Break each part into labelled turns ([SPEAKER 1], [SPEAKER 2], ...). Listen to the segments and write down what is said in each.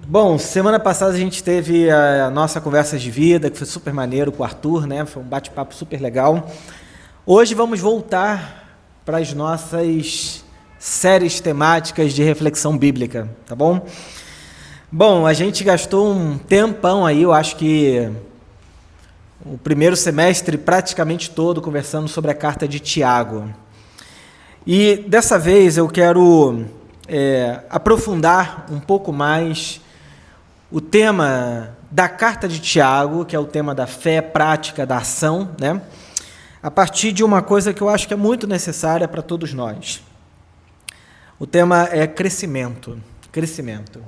[SPEAKER 1] Bom, semana passada a gente teve a nossa conversa de vida, que foi super maneiro com o Arthur, né? Foi um bate-papo super legal. Hoje vamos voltar para as nossas séries temáticas de reflexão bíblica, tá bom? Bom, a gente gastou um tempão aí, eu acho que o primeiro semestre praticamente todo conversando sobre a carta de Tiago. E dessa vez eu quero aprofundar um pouco mais o tema da carta de Tiago, que é o tema da fé prática, da ação, né? A partir de uma coisa que eu acho que é muito necessária para todos nós. O tema é crescimento. Crescimento.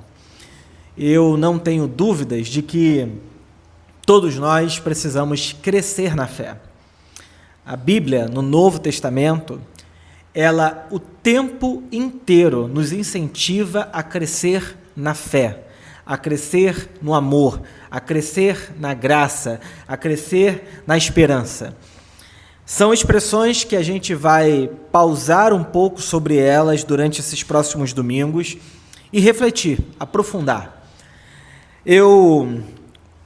[SPEAKER 1] Eu não tenho dúvidas de que todos nós precisamos crescer na fé. A Bíblia, no Novo Testamento, ela o tempo inteiro nos incentiva a crescer na fé, a crescer no amor, a crescer na graça, a crescer na esperança. São expressões que a gente vai pausar um pouco sobre elas durante esses próximos domingos e refletir, aprofundar. Eu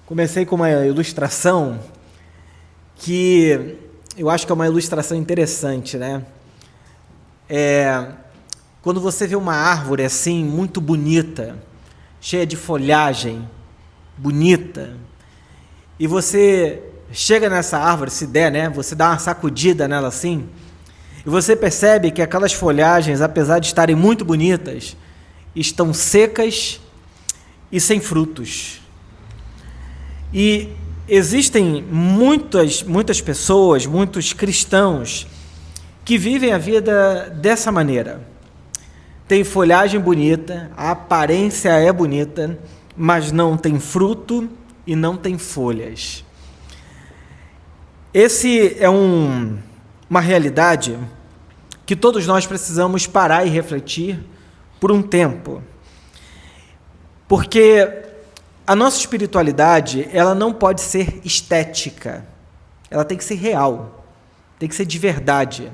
[SPEAKER 1] comecei com uma ilustração que eu acho que é uma ilustração interessante, né? Quando você vê uma árvore assim, muito bonita, cheia de folhagem, bonita, e você chega nessa árvore, se der, né? Você dá uma sacudida nela assim, e você percebe que aquelas folhagens, apesar de estarem muito bonitas, estão secas e sem frutos. E existem muitas pessoas, muitos cristãos, que vivem a vida dessa maneira. Tem folhagem bonita, a aparência é bonita, mas não tem fruto e não tem folhas. Esse é uma realidade que todos nós precisamos parar e refletir por um tempo. Porque a nossa espiritualidade, ela não pode ser estética, ela tem que ser real, tem que ser de verdade.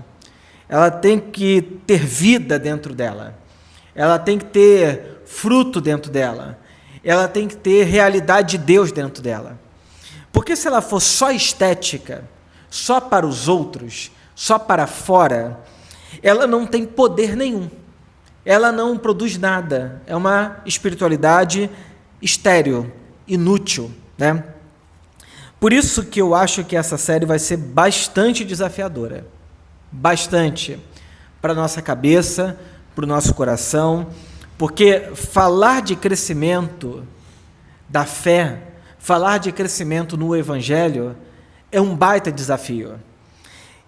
[SPEAKER 1] Ela tem que ter vida dentro dela, ela tem que ter fruto dentro dela, ela tem que ter realidade de Deus dentro dela. Porque se ela for só estética, só para os outros, só para fora, ela não tem poder nenhum, ela não produz nada, é uma espiritualidade estéril, inútil, né? Por isso que eu acho que essa série vai ser bastante desafiadora. Bastante para a nossa cabeça, para o nosso coração, porque falar de crescimento da fé, falar de crescimento no Evangelho é um baita desafio.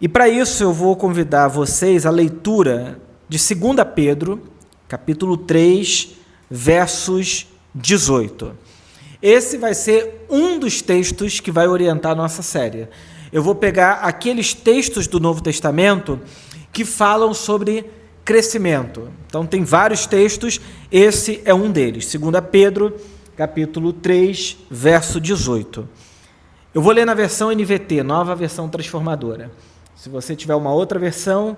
[SPEAKER 1] E para isso eu vou convidar vocês à leitura de 2 Pedro, capítulo 3, versos 18. Esse vai ser um dos textos que vai orientar a nossa série. Eu vou pegar aqueles textos do Novo Testamento que falam sobre crescimento. Então, tem vários textos, esse é um deles. 2 Pedro, capítulo 3, verso 18. Eu vou ler na versão NVT, nova versão transformadora. Se você tiver uma outra versão,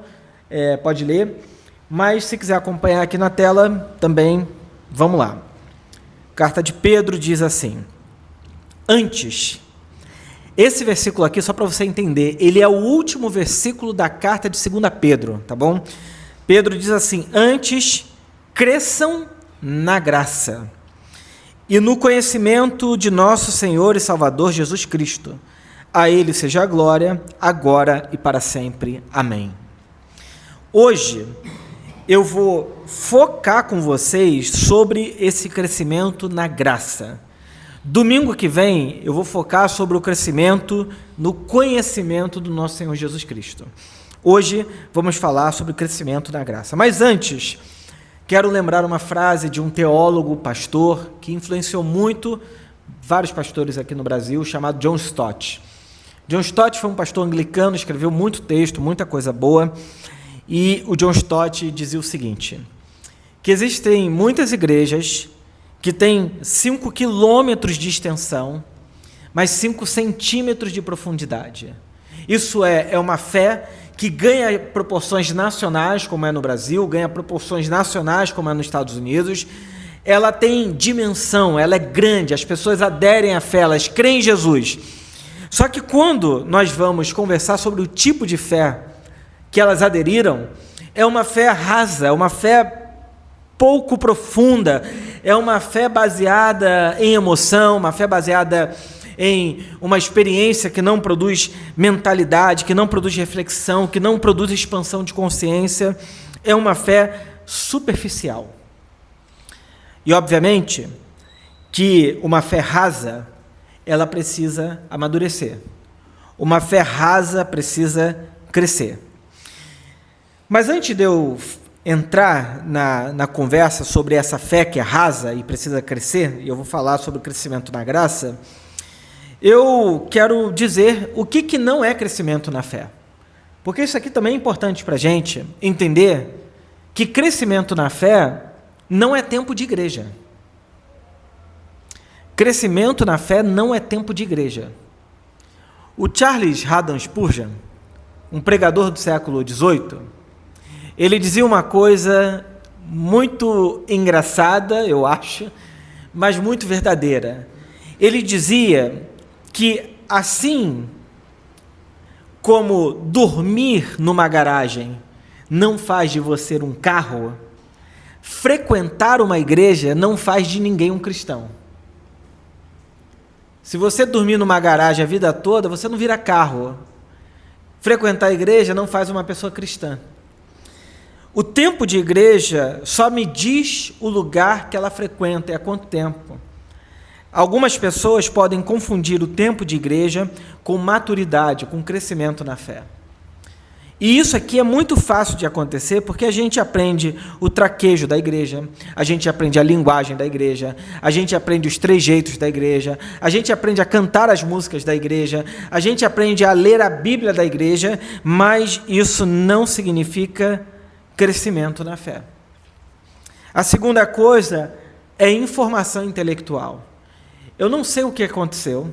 [SPEAKER 1] pode ler. Mas, se quiser acompanhar aqui na tela, também, vamos lá. Carta de Pedro diz assim: Antes... Esse versículo aqui, só para você entender, ele é o último versículo da carta de 2 Pedro, tá bom? Pedro diz assim: Antes, cresçam na graça e no conhecimento de nosso Senhor e Salvador Jesus Cristo. A Ele seja a glória, agora e para sempre. Amém. Hoje, eu vou focar com vocês sobre esse crescimento na graça. Domingo que vem, eu vou focar sobre o crescimento no conhecimento do nosso Senhor Jesus Cristo. Hoje, vamos falar sobre o crescimento na graça. Mas antes, quero lembrar uma frase de um teólogo, pastor, que influenciou muito vários pastores aqui no Brasil, chamado John Stott. John Stott foi um pastor anglicano, escreveu muito texto, muita coisa boa, e o John Stott dizia o seguinte, que existem muitas igrejas que tem 5 quilômetros de extensão, mas 5 centímetros de profundidade. Isso é uma fé que ganha proporções nacionais, como é no Brasil, ganha proporções nacionais, como é nos Estados Unidos, ela tem dimensão, ela é grande, as pessoas aderem à fé, elas creem em Jesus. Só que quando nós vamos conversar sobre o tipo de fé que elas aderiram, é uma fé rasa, é uma fé pouco profunda, é uma fé baseada em emoção, uma fé baseada em uma experiência que não produz mentalidade, que não produz reflexão, que não produz expansão de consciência, é uma fé superficial. E, obviamente, que uma fé rasa, ela precisa amadurecer. Uma fé rasa precisa crescer. Mas antes de eu entrar na conversa sobre essa fé que é rasa e precisa crescer, e eu vou falar sobre o crescimento na graça, eu quero dizer o que não é crescimento na fé. Porque isso aqui também é importante para a gente entender que crescimento na fé não é tempo de igreja. Crescimento na fé não é tempo de igreja. O Charles Haddon Spurgeon, um pregador do século XVIII, ele dizia uma coisa muito engraçada, eu acho, mas muito verdadeira. Ele dizia que assim como dormir numa garagem não faz de você um carro, frequentar uma igreja não faz de ninguém um cristão. Se você dormir numa garagem a vida toda, você não vira carro. Frequentar a igreja não faz uma pessoa cristã. O tempo de igreja só me diz o lugar que ela frequenta e há quanto tempo. Algumas pessoas podem confundir o tempo de igreja com maturidade, com crescimento na fé. E isso aqui é muito fácil de acontecer porque a gente aprende o traquejo da igreja, a gente aprende a linguagem da igreja, a gente aprende os trejeitos da igreja, a gente aprende a cantar as músicas da igreja, a gente aprende a ler a Bíblia da igreja, mas isso não significa crescimento na fé. A segunda coisa é informação intelectual. Eu não sei o que aconteceu,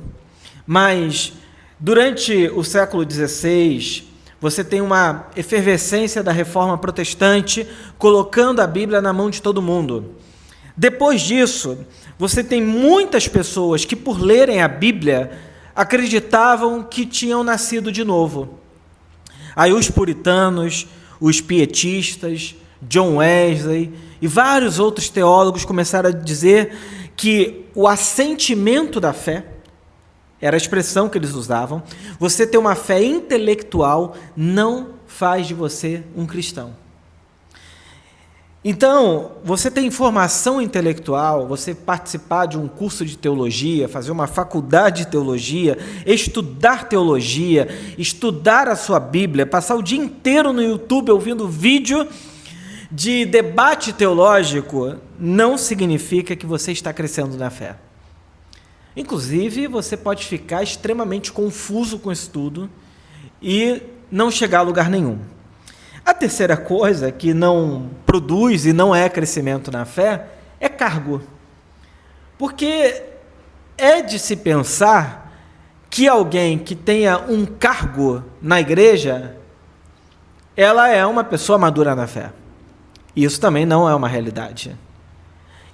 [SPEAKER 1] mas durante o século XVI, você tem uma efervescência da reforma protestante, colocando a Bíblia na mão de todo mundo. Depois disso, você tem muitas pessoas que, por lerem a Bíblia, acreditavam que tinham nascido de novo. Aí os puritanos, os pietistas, John Wesley e vários outros teólogos começaram a dizer que o assentimento da fé, era a expressão que eles usavam, você ter uma fé intelectual não faz de você um cristão. Então, você ter informação intelectual, você participar de um curso de teologia, fazer uma faculdade de teologia, estudar a sua Bíblia, passar o dia inteiro no YouTube ouvindo vídeo de debate teológico, não significa que você está crescendo na fé. Inclusive, você pode ficar extremamente confuso com isso tudo e não chegar a lugar nenhum. A terceira coisa que não produz e não é crescimento na fé é cargo. Porque é de se pensar que alguém que tenha um cargo na igreja, ela é uma pessoa madura na fé. Isso também não é uma realidade.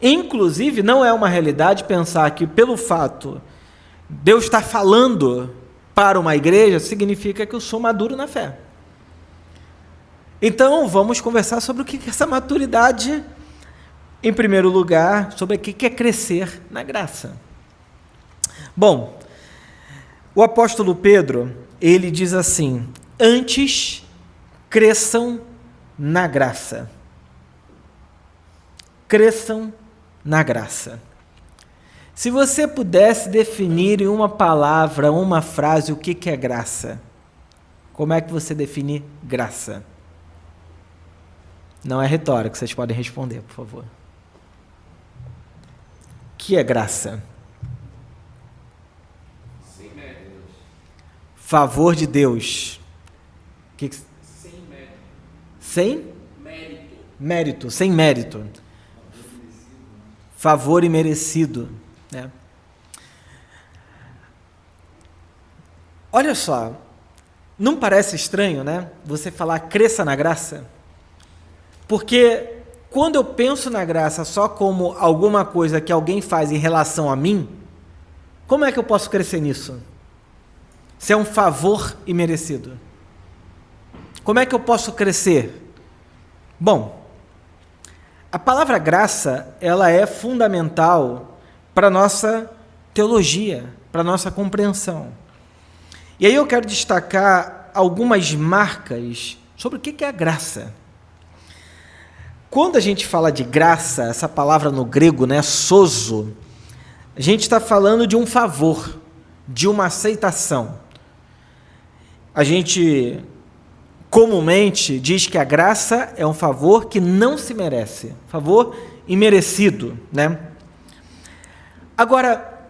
[SPEAKER 1] Inclusive, não é uma realidade pensar que, pelo fato de Deus estar falando para uma igreja, significa que eu sou maduro na fé. Então, vamos conversar sobre o que é essa maturidade, em primeiro lugar, sobre o que é crescer na graça. Bom, o apóstolo Pedro, ele diz assim: antes cresçam na graça. Cresçam na graça. Se você pudesse definir em uma palavra, uma frase, o que é graça, como é que você define graça? Não é retórico, vocês podem responder, por favor. O que é graça?
[SPEAKER 2] Sem mérito.
[SPEAKER 1] Favor de Deus.
[SPEAKER 2] Sem mérito.
[SPEAKER 1] Sem?
[SPEAKER 2] Mérito.
[SPEAKER 1] Mérito, sem mérito. Favor imerecido. Né? Olha só, não parece estranho, né? Você falar cresça na graça? Porque quando eu penso na graça só como alguma coisa que alguém faz em relação a mim, como é que eu posso crescer nisso? Se é um favor imerecido. Como é que eu posso crescer? Bom, a palavra graça, ela é fundamental para a nossa teologia, para a nossa compreensão. E aí eu quero destacar algumas marcas sobre o que é a graça. Quando a gente fala de graça, essa palavra no grego, né, sozo, a gente está falando de um favor, de uma aceitação. A gente comumente diz que a graça é um favor que não se merece, favor imerecido, né? Agora,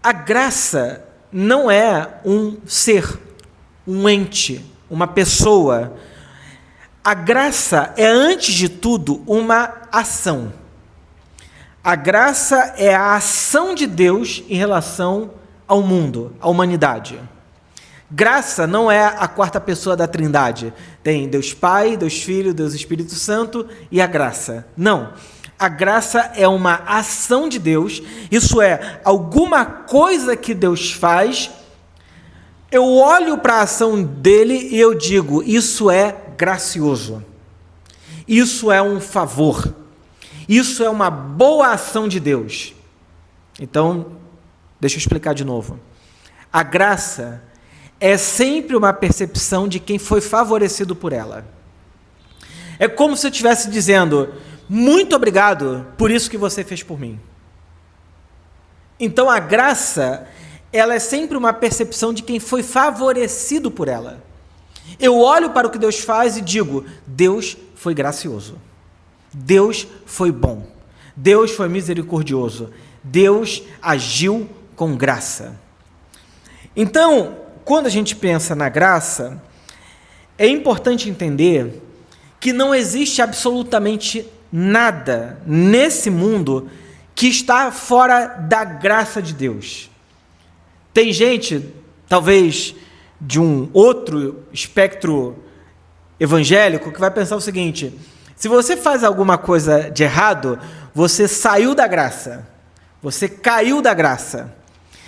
[SPEAKER 1] a graça não é um ser, um ente, uma pessoa. A graça é, antes de tudo, uma ação. A graça é a ação de Deus em relação ao mundo, à humanidade. Graça não é a quarta pessoa da Trindade. Tem Deus Pai, Deus Filho, Deus Espírito Santo e a graça. Não. A graça é uma ação de Deus, isso é, alguma coisa que Deus faz, eu olho para a ação dele e eu digo, isso é gracioso, isso é um favor, isso é uma boa ação de Deus. Então, deixa eu explicar de novo. A graça é sempre uma percepção de quem foi favorecido por ela. É como se eu estivesse dizendo, muito obrigado por isso que você fez por mim. Então a graça, ela é sempre uma percepção de quem foi favorecido por ela. Eu olho para o que Deus faz e digo, Deus foi gracioso, Deus foi bom, Deus foi misericordioso, Deus agiu com graça. Então, quando a gente pensa na graça, é importante entender que não existe absolutamente nada nesse mundo que está fora da graça de Deus. Tem gente, talvez de um outro espectro evangélico, que vai pensar o seguinte: se você faz alguma coisa de errado, você saiu da graça, você caiu da graça.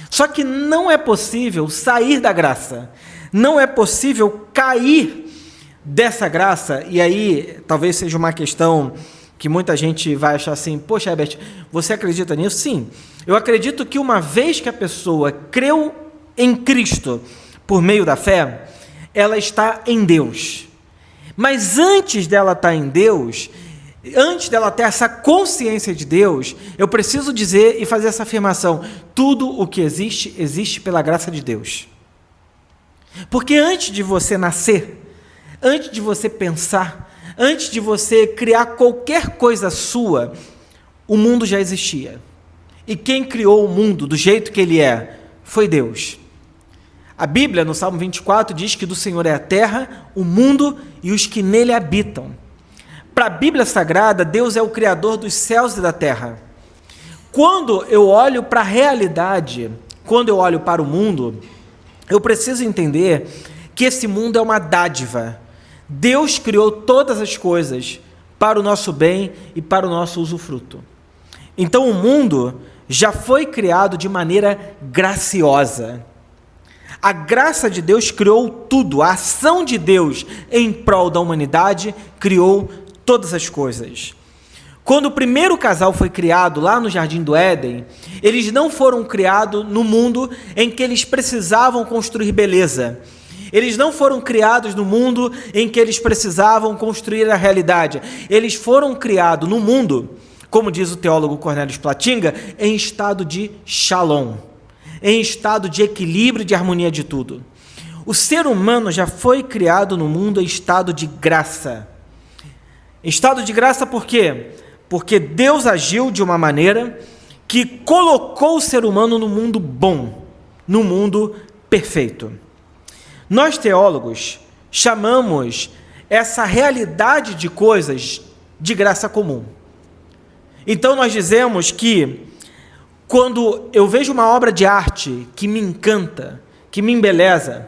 [SPEAKER 1] Só que não é possível sair da graça, não é possível cair dessa graça. E aí, talvez seja uma questão que muita gente vai achar assim, poxa, Herbert, você acredita nisso? Sim, eu acredito que uma vez que a pessoa creu em Cristo por meio da fé, ela está em Deus. Mas antes dela estar em Deus, antes dela ter essa consciência de Deus, eu preciso dizer e fazer essa afirmação: tudo o que existe, existe pela graça de Deus. Porque antes de você nascer, antes de você pensar, antes de você criar qualquer coisa sua, o mundo já existia. E quem criou o mundo do jeito que ele é, foi Deus. A Bíblia, no Salmo 24, diz que do Senhor é a terra, o mundo e os que nele habitam. Para a Bíblia Sagrada, Deus é o Criador dos céus e da terra. Quando eu olho para a realidade, quando eu olho para o mundo, eu preciso entender que esse mundo é uma dádiva. Deus criou todas as coisas para o nosso bem e para o nosso usufruto. Então o mundo já foi criado de maneira graciosa. A graça de Deus criou tudo, a ação de Deus em prol da humanidade criou todas as coisas. Quando o primeiro casal foi criado lá no Jardim do Éden, eles não foram criados no mundo em que eles precisavam construir beleza. Eles não foram criados no mundo em que eles precisavam construir a realidade. Eles foram criados no mundo, como diz o teólogo Cornelius Platinga, em estado de shalom, em estado de equilíbrio e de harmonia de tudo. O ser humano já foi criado no mundo em estado de graça. Em estado de graça por quê? Porque Deus agiu de uma maneira que colocou o ser humano no mundo bom, no mundo perfeito. Nós teólogos chamamos essa realidade de coisas de graça comum. Então nós dizemos que quando eu vejo uma obra de arte que me encanta, que me embeleza,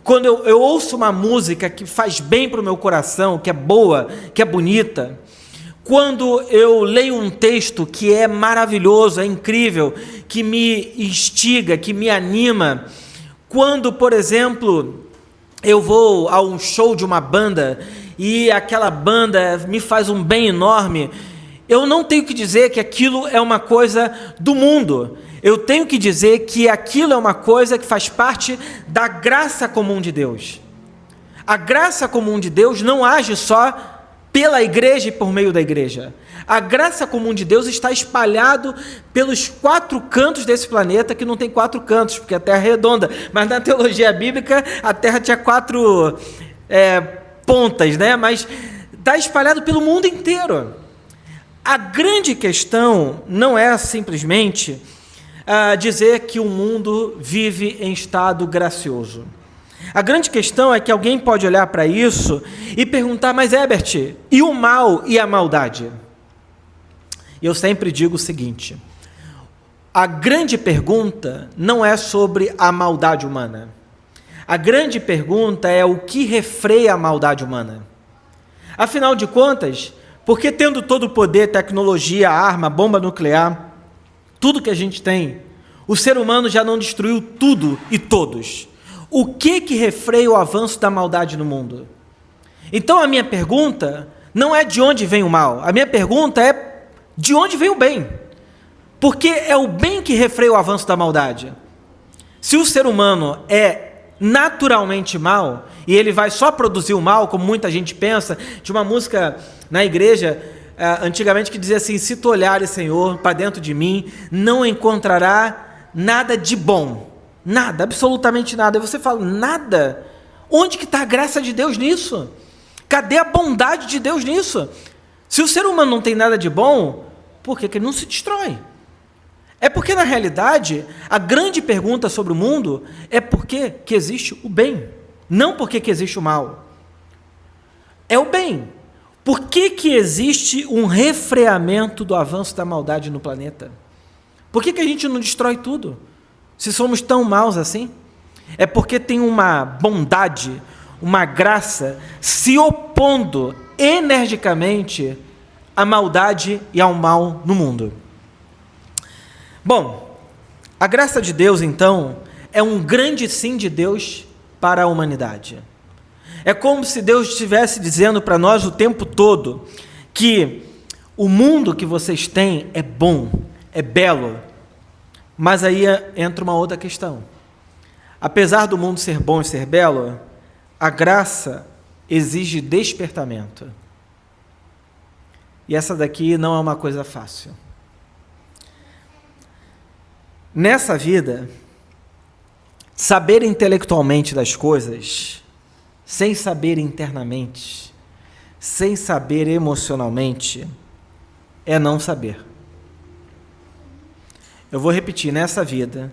[SPEAKER 1] quando eu ouço uma música que faz bem para o meu coração, que é boa, que é bonita, quando eu leio um texto que é maravilhoso, é incrível, que me instiga, que me anima, quando, por exemplo, eu vou a um show de uma banda e aquela banda me faz um bem enorme, eu não tenho que dizer que aquilo é uma coisa do mundo. Eu tenho que dizer que aquilo é uma coisa que faz parte da graça comum de Deus. A graça comum de Deus não age só pela igreja e por meio da igreja. A graça comum de Deus está espalhado pelos 4 cantos desse planeta, que não tem 4 cantos, porque a Terra é redonda, mas na teologia bíblica a Terra tinha 4 pontas, né? Mas está espalhado pelo mundo inteiro. A grande questão não é simplesmente dizer que o mundo vive em estado gracioso. A grande questão é que alguém pode olhar para isso e perguntar, mas Herbert, e o mal e a maldade? E eu sempre digo o seguinte, a grande pergunta não é sobre a maldade humana. A grande pergunta é o que refreia a maldade humana. Afinal de contas, porque tendo todo o poder, tecnologia, arma, bomba nuclear, tudo que a gente tem, o ser humano já não destruiu tudo e todos. O que refreia o avanço da maldade no mundo? Então a minha pergunta não é de onde vem o mal, a minha pergunta é de onde vem o bem. Porque é o bem que refreia o avanço da maldade. Se o ser humano é naturalmente mal, e ele vai só produzir o mal, como muita gente pensa, tinha uma música na igreja, antigamente, que dizia assim, se tu olhares, Senhor, para dentro de mim, não encontrará nada de bom, nada, absolutamente nada. E você fala, nada? Onde que está a graça de Deus nisso? Cadê a bondade de Deus nisso? Se o ser humano não tem nada de bom, por que ele não se destrói? É porque, na realidade, a grande pergunta sobre o mundo é por que existe o bem, não por que existe o mal. É o bem. Por que existe um refreamento do avanço da maldade no planeta? Por que a gente não destrói tudo, se somos tão maus assim? É porque tem uma bondade, uma graça, se opondo energicamente à maldade e ao mal no mundo. Bom, a graça de Deus, então, é um grande sim de Deus para a humanidade. É como se Deus estivesse dizendo para nós o tempo todo que o mundo que vocês têm é bom, é belo, mas aí entra uma outra questão. Apesar do mundo ser bom e ser belo, a graça exige despertamento. E essa daqui não é uma coisa fácil. Nessa vida, saber intelectualmente das coisas, sem saber internamente, sem saber emocionalmente, é não saber. Eu vou repetir, nessa vida,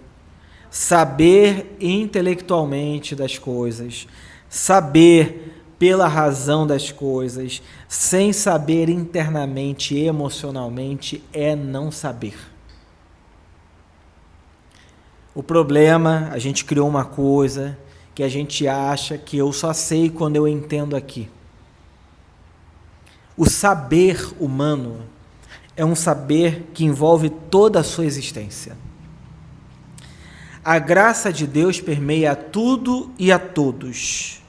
[SPEAKER 1] saber intelectualmente das coisas, saber pela razão das coisas, sem saber internamente e emocionalmente, é não saber. O problema, a gente criou uma coisa que a gente acha que eu só sei quando eu entendo aqui. O saber humano é um saber que envolve toda a sua existência. A graça de Deus permeia a tudo e a todos.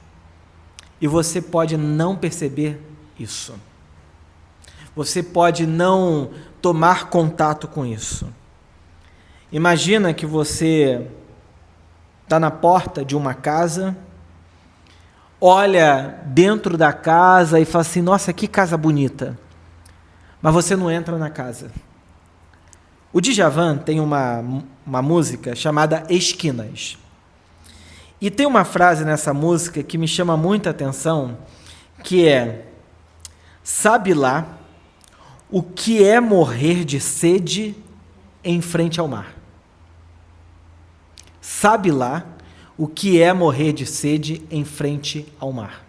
[SPEAKER 1] E você pode não perceber isso. Você pode não tomar contato com isso. Imagina que você está na porta de uma casa, olha dentro da casa e fala assim, nossa, que casa bonita. Mas você não entra na casa. O Djavan tem uma música chamada Esquinas. E tem uma frase nessa música que me chama muita atenção, que é, sabe lá o que é morrer de sede em frente ao mar. Sabe lá o que é morrer de sede em frente ao mar.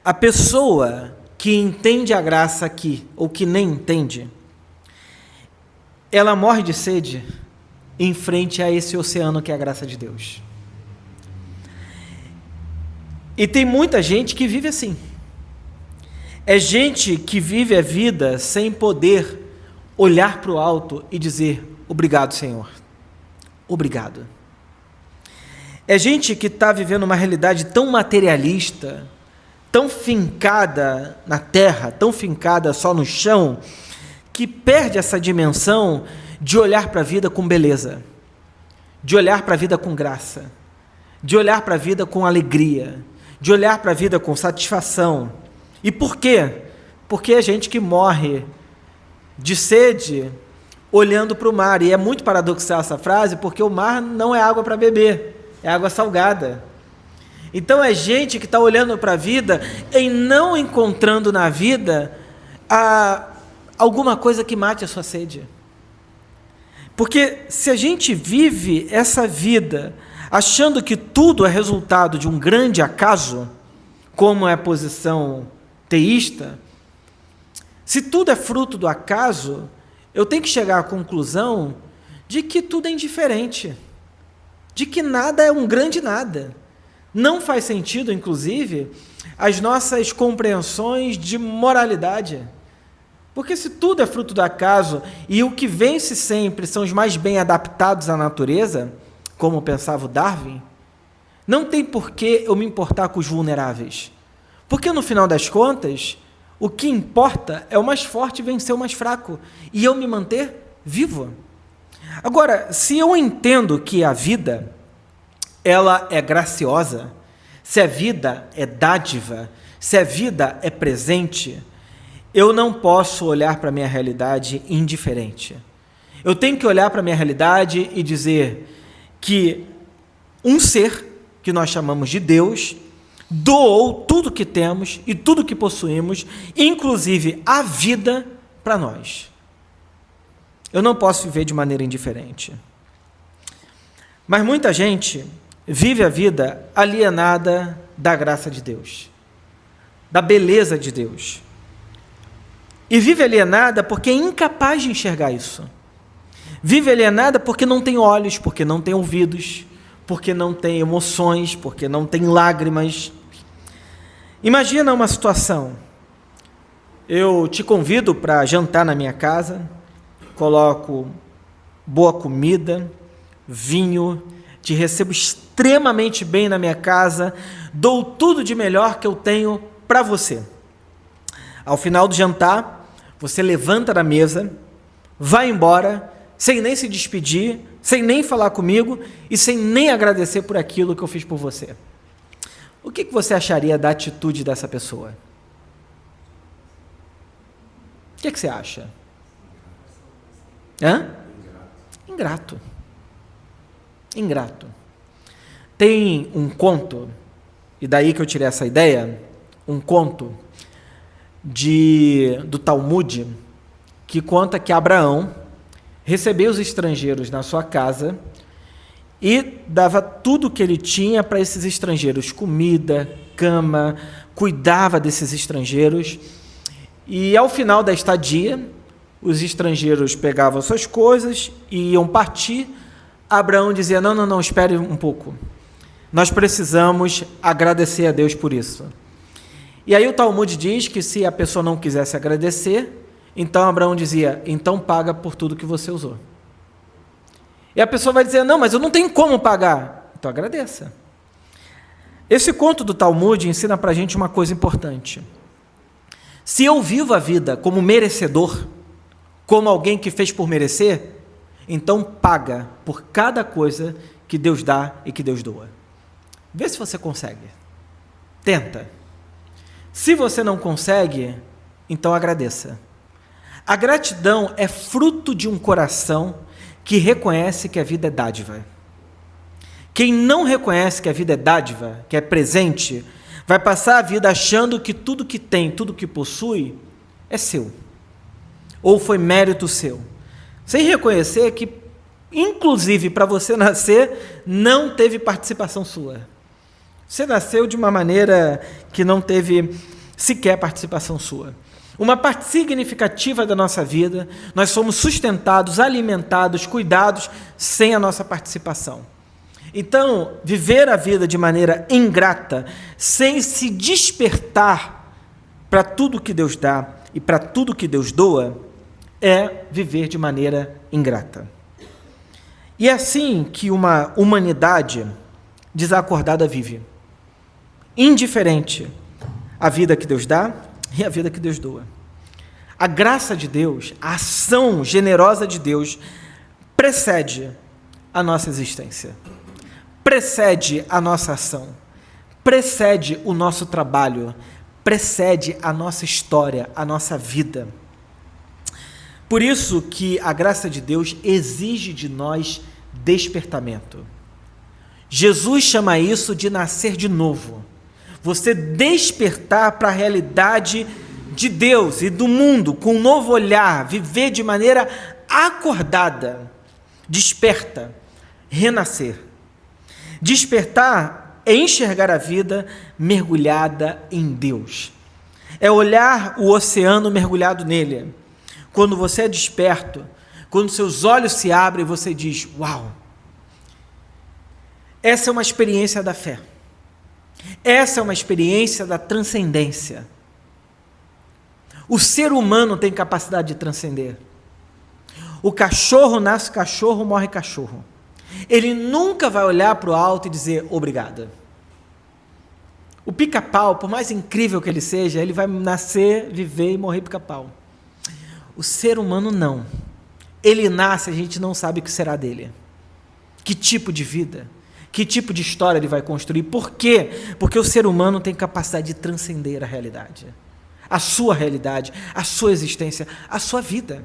[SPEAKER 1] A pessoa que entende a graça aqui, ou que nem entende, ela morre de sede em frente a esse oceano que é a graça de Deus. E tem muita gente que vive assim. É gente que vive a vida sem poder olhar para o alto e dizer: obrigado, Senhor. Obrigado. É gente que está vivendo uma realidade tão materialista, tão fincada na terra, tão fincada só no chão, que perde essa dimensão de olhar para a vida com beleza, de olhar para a vida com graça, de olhar para a vida com alegria, de olhar para a vida com satisfação. E por quê? Porque é gente que morre de sede olhando para o mar. E é muito paradoxal essa frase, porque o mar não é água para beber, é água salgada. Então é gente que está olhando para a vida e não encontrando na vida alguma coisa que mate a sua sede. Porque se a gente vive essa vida achando que tudo é resultado de um grande acaso, como é a posição teísta, se tudo é fruto do acaso, eu tenho que chegar à conclusão de que tudo é indiferente, de que nada é um grande nada. Não faz sentido, inclusive, as nossas compreensões de moralidade. Porque se tudo é fruto do acaso e o que vence sempre são os mais bem adaptados à natureza, como pensava o Darwin, não tem por que eu me importar com os vulneráveis. Porque no final das contas, o que importa é o mais forte vencer o mais fraco e eu me manter vivo. Agora, se eu entendo que a vida ela é graciosa, se a vida é dádiva, se a vida é presente, eu não posso olhar para a minha realidade indiferente. Eu tenho que olhar para a minha realidade e dizer que um ser, que nós chamamos de Deus, doou tudo que temos e tudo que possuímos, inclusive a vida, para nós. Eu não posso viver de maneira indiferente. Mas muita gente vive a vida alienada da graça de Deus, da beleza de Deus. E vive alienada porque é incapaz de enxergar isso. Vive alienada porque não tem olhos, porque não tem ouvidos, porque não tem emoções, porque não tem lágrimas. Imagina uma situação. Eu te convido para jantar na minha casa, coloco boa comida, vinho, te recebo extremamente bem na minha casa, dou tudo de melhor que eu tenho para você. Ao final do jantar, você levanta da mesa, vai embora, sem nem se despedir, sem nem falar comigo e sem nem agradecer por aquilo que eu fiz por você. O que você acharia da atitude dessa pessoa? O que você acha? Ingrato. Ingrato. Tem um conto, e daí que eu tirei essa ideia, um conto do Talmud, que conta que Abraão recebeu os estrangeiros na sua casa e dava tudo o que ele tinha para esses estrangeiros, comida, cama, cuidava desses estrangeiros, e ao final da estadia, os estrangeiros pegavam suas coisas e iam partir. Abraão dizia: não, espere um pouco, nós precisamos agradecer a Deus por isso. E aí o Talmud diz que se a pessoa não quisesse agradecer, então Abraão dizia: então paga por tudo que você usou. E a pessoa vai dizer: não, mas eu não tenho como pagar. Então agradeça. Esse conto do Talmud ensina para a gente uma coisa importante. Se eu vivo a vida como merecedor, como alguém que fez por merecer, então paga por cada coisa que Deus dá e que Deus doa. Vê se você consegue. Tenta. Se você não consegue, então agradeça. A gratidão é fruto de um coração que reconhece que a vida é dádiva. Quem não reconhece que a vida é dádiva, que é presente, vai passar a vida achando que tudo que tem, tudo que possui, é seu. Ou foi mérito seu. Sem reconhecer que, inclusive, para você nascer, não teve participação sua. Você nasceu de uma maneira que não teve sequer participação sua. Uma parte significativa da nossa vida, nós somos sustentados, alimentados, cuidados, sem a nossa participação. Então, viver a vida de maneira ingrata, sem se despertar para tudo que Deus dá e para tudo que Deus doa, é viver de maneira ingrata. E é assim que uma humanidade desacordada vive, indiferente à vida que Deus dá e à vida que Deus doa. A graça de Deus, a ação generosa de Deus, precede a nossa existência, precede a nossa ação, precede o nosso trabalho, precede a nossa história, a nossa vida. Por isso que a graça de Deus exige de nós despertamento. Jesus chama isso de nascer de novo. Você despertar para a realidade de Deus e do mundo com um novo olhar, viver de maneira acordada, desperta, renascer. Despertar é enxergar a vida mergulhada em Deus. É olhar o oceano mergulhado nele. Quando você é desperto, quando seus olhos se abrem, você diz, uau! Essa é uma experiência da fé. Essa é uma experiência da transcendência. O ser humano tem capacidade de transcender. O cachorro nasce cachorro, morre cachorro. Ele nunca vai olhar para o alto e dizer obrigada. O pica-pau, por mais incrível que ele seja, ele vai nascer, viver e morrer pica-pau. O ser humano não. Ele nasce, a gente não sabe o que será dele. Que tipo de vida? Que tipo de história ele vai construir? Por quê? Porque o ser humano tem capacidade de transcender a realidade. A sua realidade, a sua existência, a sua vida.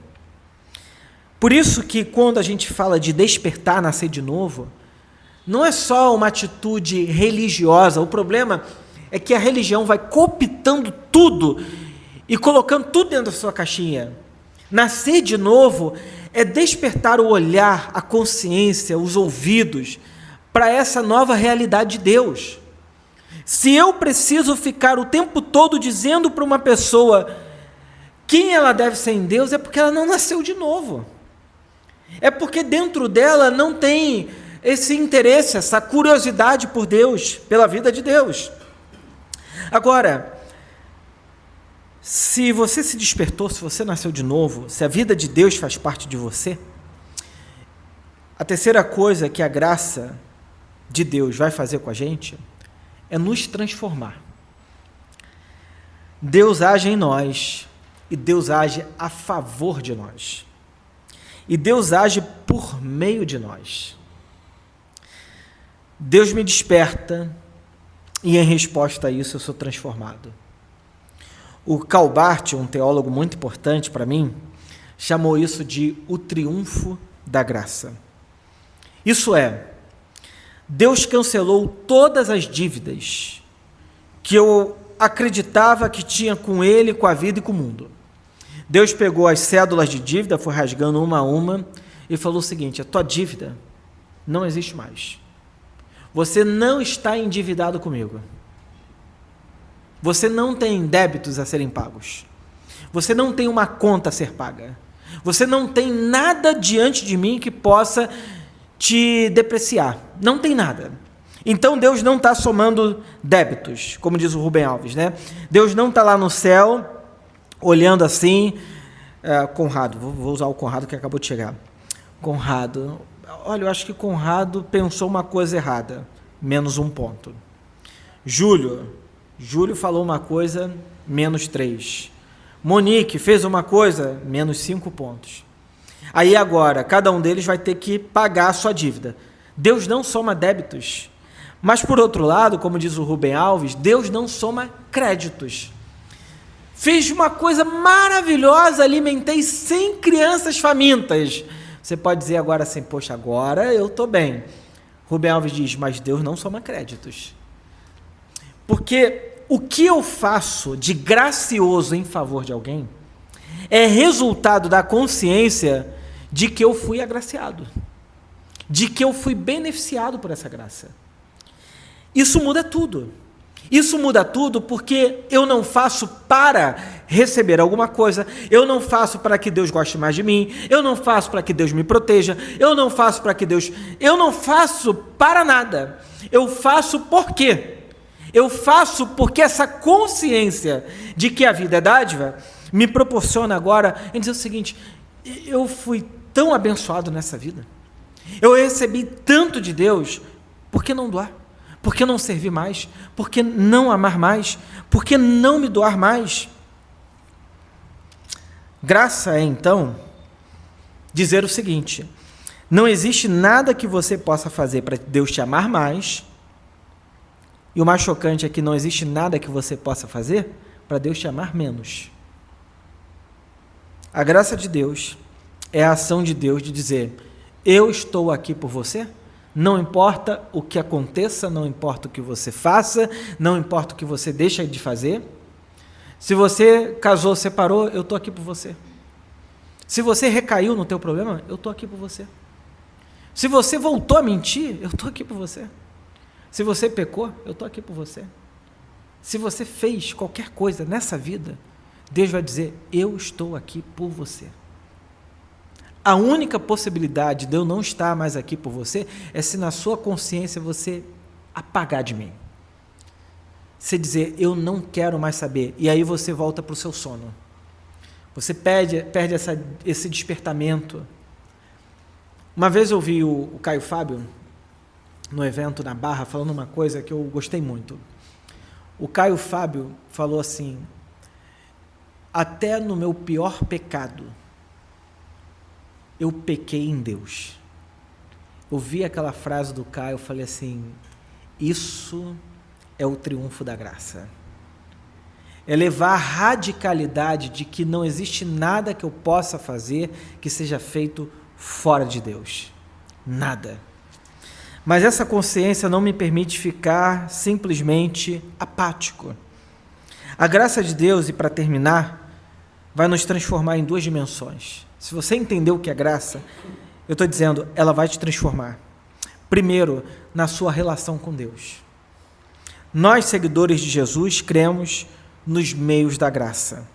[SPEAKER 1] Por isso que quando a gente fala de despertar, nascer de novo, não é só uma atitude religiosa. O problema é que a religião vai cooptando tudo e colocando tudo dentro da sua caixinha. Nascer de novo é despertar o olhar, a consciência, os ouvidos para essa nova realidade de Deus. Se eu preciso ficar o tempo todo dizendo para uma pessoa quem ela deve ser em Deus, é porque ela não nasceu de novo. É porque dentro dela não tem esse interesse, essa curiosidade por Deus, pela vida de Deus. Agora, se você se despertou, se você nasceu de novo, se a vida de Deus faz parte de você, a terceira coisa que a graça de Deus vai fazer com a gente é nos transformar. Deus age em nós e Deus age a favor de nós. E Deus age por meio de nós. Deus me desperta e, em resposta a isso, eu sou transformado. O Karl Barth, um teólogo muito importante para mim, chamou isso de o triunfo da graça. Isso é, Deus cancelou todas as dívidas que eu acreditava que tinha com Ele, com a vida e com o mundo. Deus pegou as cédulas de dívida, foi rasgando uma a uma e falou o seguinte, a tua dívida não existe mais. Você não está endividado comigo. Você não tem débitos a serem pagos. Você não tem uma conta a ser paga. Você não tem nada diante de mim que possa te depreciar. Não tem nada. Então Deus não está somando débitos, como diz o Rubem Alves, né? Deus não está lá no céu, olhando assim, Conrado, vou usar o Conrado que acabou de chegar. Conrado, olha, eu acho que Conrado pensou uma coisa errada, menos 1 ponto. Júlio falou uma coisa, menos 3. Monique fez uma coisa, menos 5 pontos. Aí agora, cada um deles vai ter que pagar a sua dívida. Deus não soma débitos. Mas, por outro lado, como diz o Rubem Alves, Deus não soma créditos. Fiz uma coisa maravilhosa, alimentei 100 crianças famintas. Você pode dizer agora assim, poxa, agora eu estou bem. Rubem Alves diz, mas Deus não soma créditos. Porque o que eu faço de gracioso em favor de alguém é resultado da consciência de que eu fui agraciado, de que eu fui beneficiado por essa graça. Isso muda tudo. Isso muda tudo porque eu não faço para receber alguma coisa, eu não faço para que Deus goste mais de mim, eu não faço para que Deus me proteja, eu não faço para nada. Eu faço por quê? Eu faço porque essa consciência de que a vida é dádiva me proporciona agora em dizer o seguinte: eu fui tão abençoado nessa vida, eu recebi tanto de Deus, por que não doar? Por que não servir mais? Por que não amar mais? Por que não me doar mais? Graça é, então, dizer o seguinte: não existe nada que você possa fazer para Deus te amar mais, e o mais chocante é que não existe nada que você possa fazer para Deus te amar menos. A graça de Deus é a ação de Deus de dizer: eu estou aqui por você, não importa o que aconteça, não importa o que você faça, não importa o que você deixa de fazer. Se você casou, separou, eu estou aqui por você. Se você recaiu no teu problema, eu estou aqui por você. Se você voltou a mentir, eu estou aqui por você. Se você pecou, eu estou aqui por você. Se você fez qualquer coisa nessa vida, Deus vai dizer: eu estou aqui por você. A única possibilidade de eu não estar mais aqui por você é se na sua consciência você apagar de mim. Você dizer: eu não quero mais saber. E aí você volta para o seu sono. Você perde esse despertamento. Uma vez eu ouvi o Caio Fábio, no evento na Barra, falando uma coisa que eu gostei muito. O Caio Fábio falou assim: até no meu pior pecado, eu pequei em Deus. Eu vi aquela frase do Caio, eu falei assim: isso é o triunfo da graça. É levar a radicalidade de que não existe nada que eu possa fazer que seja feito fora de Deus. Nada. Mas essa consciência não me permite ficar simplesmente apático. A graça de Deus, e para terminar, vai nos transformar em duas dimensões. Se você entender o que é graça, eu estou dizendo, ela vai te transformar. Primeiro, na sua relação com Deus. Nós, seguidores de Jesus, cremos nos meios da graça.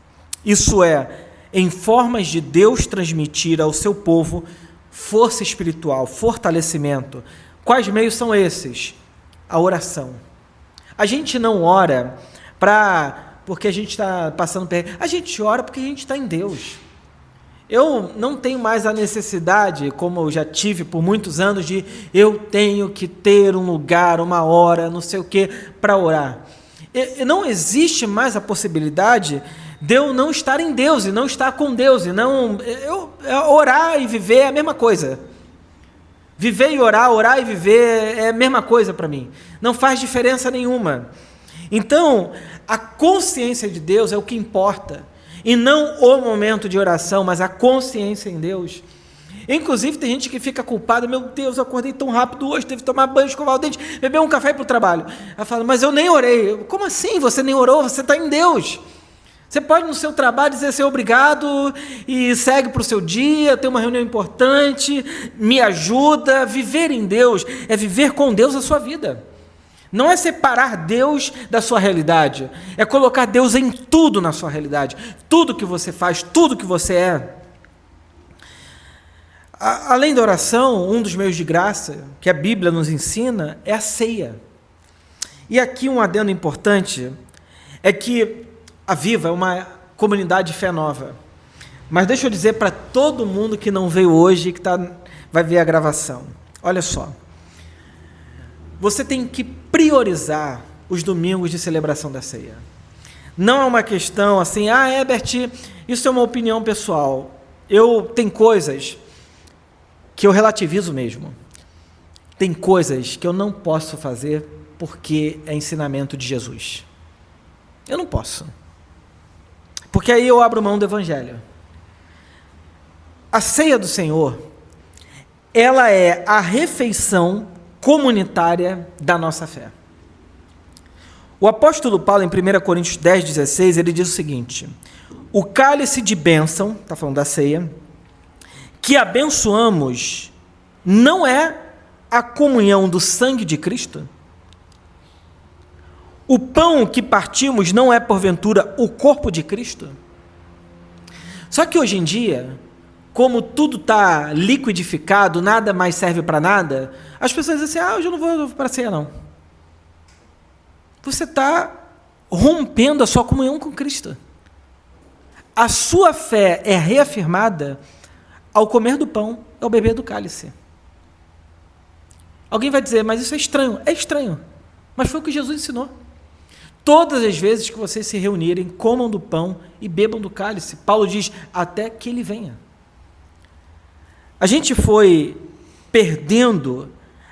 [SPEAKER 1] Isso é, em formas de Deus transmitir ao seu povo força espiritual, fortalecimento. Quais meios são esses? A oração. A gente não ora porque a gente está passando perto. A gente ora porque a gente está em Deus. Eu não tenho mais a necessidade, como eu já tive por muitos anos, de eu tenho que ter um lugar, uma hora, não sei o que, para orar. Não existe mais a possibilidade de eu não estar em Deus e não estar com Deus. Orar e viver é a mesma coisa. Viver e orar e viver é a mesma coisa para mim. Não faz diferença nenhuma. Então, a consciência de Deus é o que importa. E não o momento de oração, mas a consciência em Deus. Inclusive, tem gente que fica culpada: meu Deus, eu acordei tão rápido hoje, teve que tomar banho, escovar o dente, beber um café para o trabalho. Ela fala: mas eu nem orei. Como assim? Você nem orou? Você está em Deus. Você pode no seu trabalho dizer assim: obrigado, e segue para o seu dia, tem uma reunião importante, me ajuda. Viver em Deus é viver com Deus a sua vida. Não é separar Deus da sua realidade, é colocar Deus em tudo na sua realidade, tudo que você faz, tudo que você é. Além da oração, um dos meios de graça que a Bíblia nos ensina é a ceia. E aqui um adendo importante é que a Viva é uma comunidade de fé nova. Mas deixa eu dizer para todo mundo que não veio hoje e que vai ver a gravação. Olha só. Você tem que priorizar os domingos de celebração da ceia. Não é uma questão assim: Herbert, isso é uma opinião pessoal. Tem coisas que eu relativizo mesmo. Tem coisas que eu não posso fazer porque é ensinamento de Jesus. Eu não posso. Porque aí eu abro mão do Evangelho. A ceia do Senhor, ela é a refeição comunitária da nossa fé. O apóstolo Paulo, em 1 Coríntios 10, 16, ele diz o seguinte: o cálice de bênção, está falando da ceia, que abençoamos, não é a comunhão do sangue de Cristo? O pão que partimos não é, porventura, o corpo de Cristo? Só que hoje em dia, como tudo está liquidificado, nada mais serve para nada, as pessoas dizem assim: hoje eu não vou para a ceia não. você está rompendo a sua comunhão com Cristo. A sua fé é reafirmada ao comer do pão e ao beber do cálice. Alguém vai dizer, mas isso é estranho. É estranho, mas foi o que Jesus ensinou. Todas as vezes que vocês se reunirem, comam do pão e bebam do cálice. Paulo diz, até que ele venha. A gente foi perdendo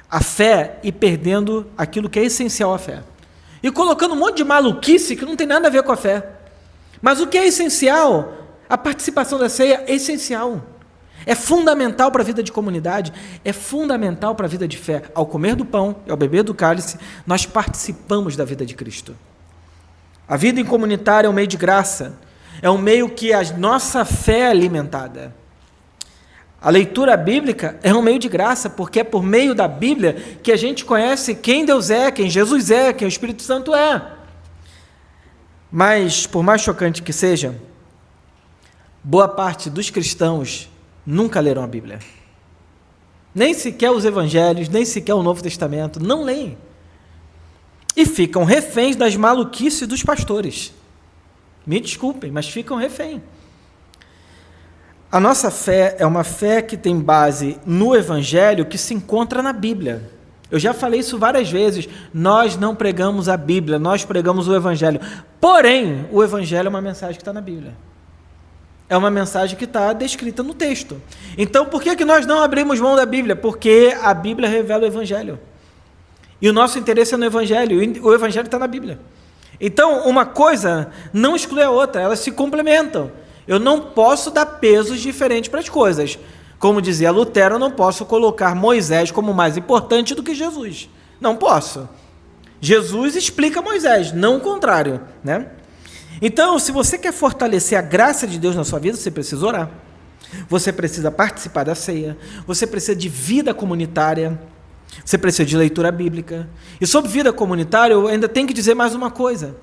[SPEAKER 1] a fé e perdendo aquilo que é essencial à fé. E colocando um monte de maluquice que não tem nada a ver com a fé. Mas o que é essencial? A participação da ceia é essencial. É fundamental para a vida de comunidade, é fundamental para a vida de fé. Ao comer do pão e ao beber do cálice, nós participamos da vida de Cristo. A vida em comunitária é um meio de graça, é um meio que a nossa fé é alimentada. A leitura bíblica é um meio de graça, porque é por meio da Bíblia que a gente conhece quem Deus é, quem Jesus é, quem o Espírito Santo é. Mas, por mais chocante que seja, boa parte dos cristãos nunca leram a Bíblia. Nem sequer os evangelhos, nem sequer o Novo Testamento, não leem. E ficam reféns das maluquices dos pastores. Me desculpem, mas ficam refém. A nossa fé é uma fé que tem base no Evangelho que se encontra na Bíblia. Eu já falei isso várias vezes. Nós não pregamos a Bíblia, nós pregamos o Evangelho. Porém, o Evangelho é uma mensagem que está na Bíblia. É uma mensagem que está descrita no texto. Então, por que nós não abrimos mão da Bíblia? Porque a Bíblia revela o Evangelho. E o nosso interesse é no Evangelho. E o Evangelho está na Bíblia. Então, uma coisa não exclui a outra, elas se complementam. Eu não posso dar pesos diferentes para as coisas. Como dizia Lutero, eu não posso colocar Moisés como mais importante do que Jesus. Não posso. Jesus explica Moisés, não o contrário, né? Então, se você quer fortalecer a graça de Deus na sua vida, você precisa orar. Você precisa participar da ceia. Você precisa de vida comunitária. Você precisa de leitura bíblica. E sobre vida comunitária, eu ainda tenho que dizer mais uma coisa.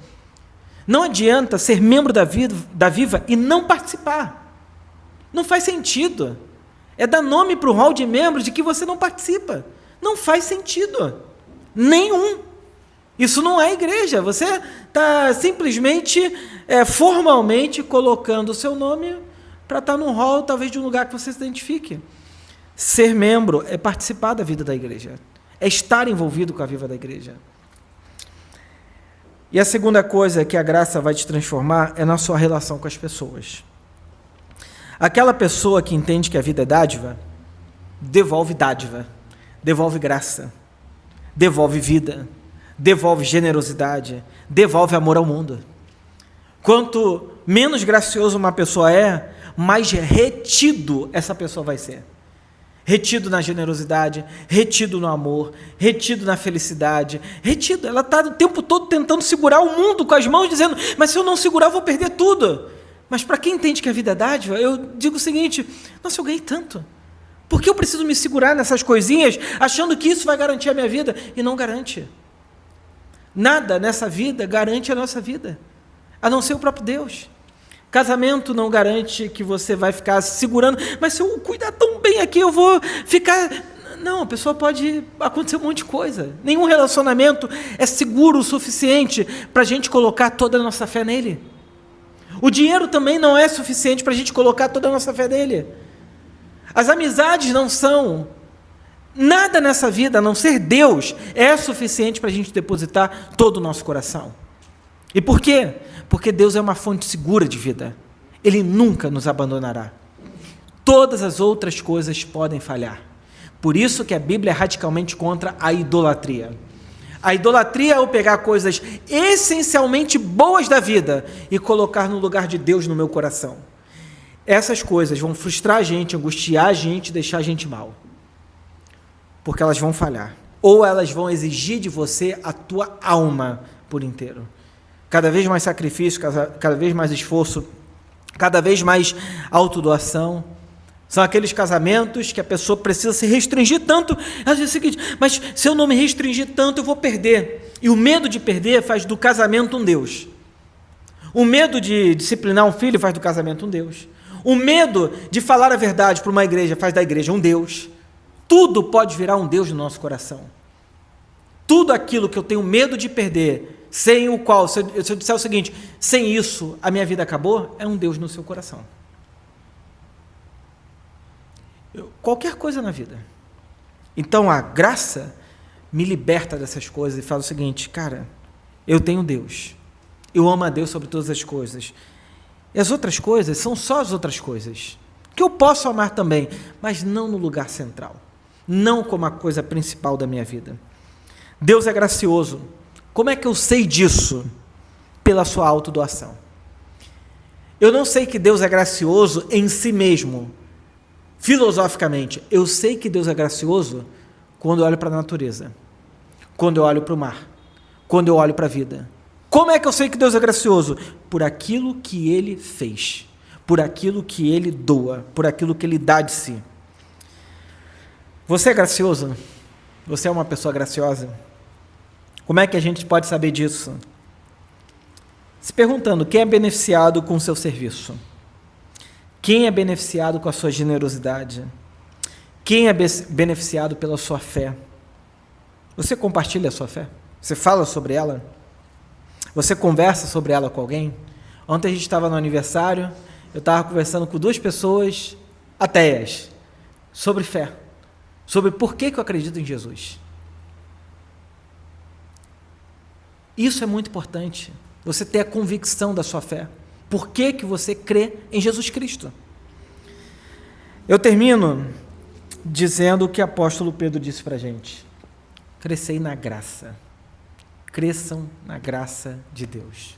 [SPEAKER 1] Não adianta ser membro da Viva e não participar. Não faz sentido. É dar nome para o hall de membros de que você não participa. Não faz sentido. Nenhum. Isso não é igreja. Você está simplesmente, formalmente colocando o seu nome para estar num hall, talvez de um lugar que você se identifique. Ser membro é participar da vida da igreja. É estar envolvido com a vida da igreja. E a segunda coisa que a graça vai te transformar é na sua relação com as pessoas. Aquela pessoa que entende que a vida é dádiva, devolve graça, devolve vida, devolve generosidade, devolve amor ao mundo. Quanto menos gracioso uma pessoa é, mais retido essa pessoa vai ser. Retido na generosidade, retido no amor, retido na felicidade, retido. Ela está o tempo todo tentando segurar o mundo com as mãos, dizendo, mas se eu não segurar, eu vou perder tudo. Mas para quem entende que a vida é dádiva, eu digo o seguinte, nossa, eu ganhei tanto. Por que eu preciso me segurar nessas coisinhas, achando que isso vai garantir a minha vida? E não garante. Nada nessa vida garante a nossa vida, a não ser o próprio Deus. Casamento não garante que você vai ficar segurando, mas se eu cuidar tão bem aqui, eu vou ficar... Não, a pessoa pode acontecer um monte de coisa. Nenhum relacionamento é seguro o suficiente para a gente colocar toda a nossa fé nele. O dinheiro também não é suficiente para a gente colocar toda a nossa fé nele. As amizades não são. Nada nessa vida, a não ser Deus, é suficiente para a gente depositar todo o nosso coração. E por quê? Porque Deus é uma fonte segura de vida. Ele nunca nos abandonará. Todas as outras coisas podem falhar. Por isso que a Bíblia é radicalmente contra a idolatria. A idolatria é eu pegar coisas essencialmente boas da vida e colocar no lugar de Deus no meu coração. Essas coisas vão frustrar a gente, angustiar a gente, deixar a gente mal. Porque elas vão falhar. Ou elas vão exigir de você a tua alma por inteiro. Cada vez mais sacrifício, cada vez mais esforço, cada vez mais autodoação. São aqueles casamentos que a pessoa precisa se restringir tanto. Ela diz o seguinte, mas se eu não me restringir tanto, eu vou perder. E o medo de perder faz do casamento um Deus. O medo de disciplinar um filho faz do casamento um Deus. O medo de falar a verdade para uma igreja faz da igreja um Deus. Tudo pode virar um Deus no nosso coração. Tudo aquilo que eu tenho medo de perder sem o qual, se eu disser o seguinte, sem isso a minha vida acabou, é um Deus no seu coração. Qualquer coisa na vida. Então a graça me liberta dessas coisas e fala o seguinte, cara, eu tenho Deus, eu amo a Deus sobre todas as coisas, e as outras coisas são só as outras coisas, que eu posso amar também, mas não no lugar central, não como a coisa principal da minha vida. Deus é gracioso. Como é que eu sei disso? Pela sua autodoação. Eu não sei que Deus é gracioso em si mesmo, filosoficamente. Eu sei que Deus é gracioso quando eu olho para a natureza, quando eu olho para o mar, quando eu olho para a vida. Como é que eu sei que Deus é gracioso? Por aquilo que Ele fez, por aquilo que Ele doa, por aquilo que Ele dá de si. Você é gracioso? Você é uma pessoa graciosa? Como é que a gente pode saber disso? Se perguntando, quem é beneficiado com o seu serviço? Quem é beneficiado com a sua generosidade? Quem é beneficiado pela sua fé? Você compartilha a sua fé? Você fala sobre ela? Você conversa sobre ela com alguém? Ontem a gente estava no aniversário, eu estava conversando com 2 pessoas ateias sobre fé, sobre por que eu acredito em Jesus. Isso é muito importante, você ter a convicção da sua fé. Por que você crê em Jesus Cristo? Eu termino dizendo o que o apóstolo Pedro disse para a gente. Crescei na graça. Cresçam na graça de Deus.